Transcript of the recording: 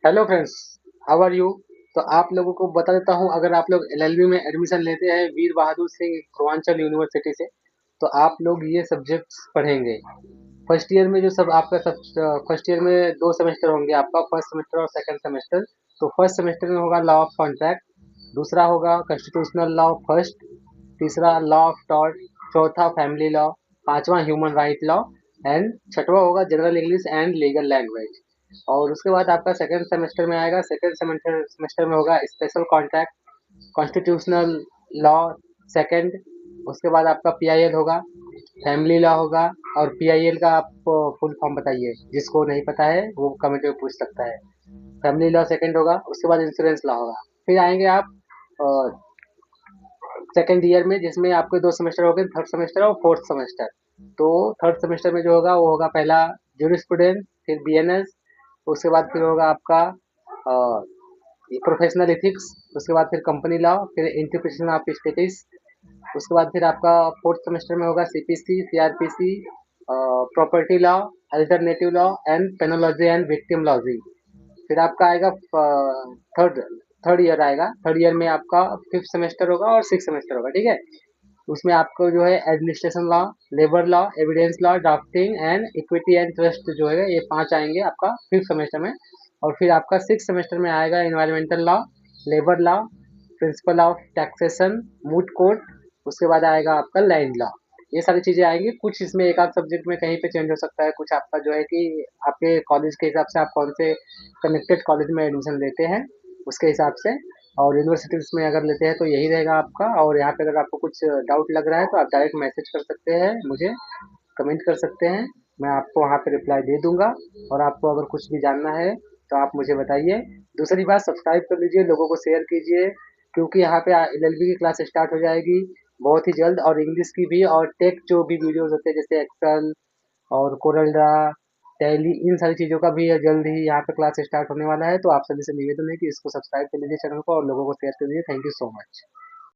Hello friends, how are you. तो आप लोगों को बता देता हूँ, अगर आप लोग एलएलबी में एडमिशन लेते हैं वीर बहादुर सिंह पूर्वांचल यूनिवर्सिटी से, तो आप लोग ये सब्जेक्ट्स पढ़ेंगे। फर्स्ट ईयर में जो सब आपका सब फर्स्ट ईयर में दो सेमेस्टर होंगे आपका, फर्स्ट सेमेस्टर और सेकंड सेमेस्टर। तो फर्स्ट सेमेस्टर में होगा लॉ ऑफ कॉन्ट्रैक्ट, दूसरा होगा कॉन्स्टिट्यूशनल लॉ फर्स्ट, तीसरा लॉ ऑफ टॉर्ट, चौथा फैमिली लॉ, पांचवा ह्यूमन राइट लॉ एंड छठवां होगा general English and legal language. और उसके बाद आपका सेकंड सेमेस्टर में आएगा, सेकंड सेमेस्टर सेमेस्टर में होगा special contract, constitutional law second. उसके बाद आपका पीआईएल होगा, फैमिली लॉ होगा। और पीआईएल का आप फुल फॉर्म बताइए, जिसको नहीं पता है वो कमेंट में पूछ सकता है। फैमिली लॉ सेकंड होगा, उसके बाद इंश्योरेंस लॉ होगा। फिर आएंगे आप सेकेंड ईयर में, जिसमें आपके दो सेमेस्टर हो गए, थर्ड सेमेस्टर और फोर्थ सेमेस्टर। तो थर्ड सेमेस्टर में जो होगा वो होगा पहला जूरिस्प्रूडेंस, फिर बीएनएस, उसके बाद फिर होगा आपका प्रोफेशनल एथिक्स, उसके बाद फिर कंपनी लॉ, फिर इंटरप्रिटेशन ऑफ स्टेटिस। उसके बाद फिर आपका फोर्थ सेमेस्टर में होगा CPC, CrPC, property law, alternative law and penology and victimology. फिर आपका आएगा थर्ड थर्ड ईयर आएगा, थर्ड ईयर में आपका फिफ्थ सेमेस्टर होगा और सिक्स सेमेस्टर होगा, ठीक है। उसमें आपको जो है administration law, labour law, evidence law, drafting and equity and trust जो है, ये पांच आएंगे आपका फिफ्थ सेमेस्टर में। और फिर आपका सिक्स सेमेस्टर में आएगा environmental law, labour law, principle of taxation, moot court. उसके बाद आएगा आपका लैंड लॉ। ये सारी चीजें आएंगी। कुछ इसमें एक आध सब्जेक्ट में कहीं पे चेंज हो सकता है, कुछ आपका जो है कि आपके कॉलेज के हिसाब से आप कौन से कनेक्टेड कॉलेज में एडमिशन लेते हैं उसके हिसाब से। और यूनिवर्सिटीज में अगर लेते हैं तो यही रहेगा आपका। और यहाँ पे अगर आपको कुछ डाउट लग रहा है तो आप डायरेक्ट मैसेज कर सकते हैं मुझे, कमेंट कर सकते हैं, मैं आपको वहाँ पे रिप्लाई दे दूंगा। और आपको अगर कुछ भी जानना है तो आप मुझे बताइए। दूसरी बात, सब्सक्राइब कर लीजिए, लोगों को शेयर कीजिए, क्योंकि यहाँ पे एलएलबी की क्लास स्टार्ट हो जाएगी बहुत ही जल्द। और इंग्लिश की भी, और टेक जो भी वीडियोस होते हैं जैसे एक्सेल और कोरल ड्रा, टैली, इन सारी चीज़ों का भी जल्द ही यहाँ पे क्लास स्टार्ट होने वाला है। तो आप सभी से निवेदन है कि इसको सब्सक्राइब कर लीजिए चैनल को और लोगों को शेयर कर दीजिए। Thank you so much.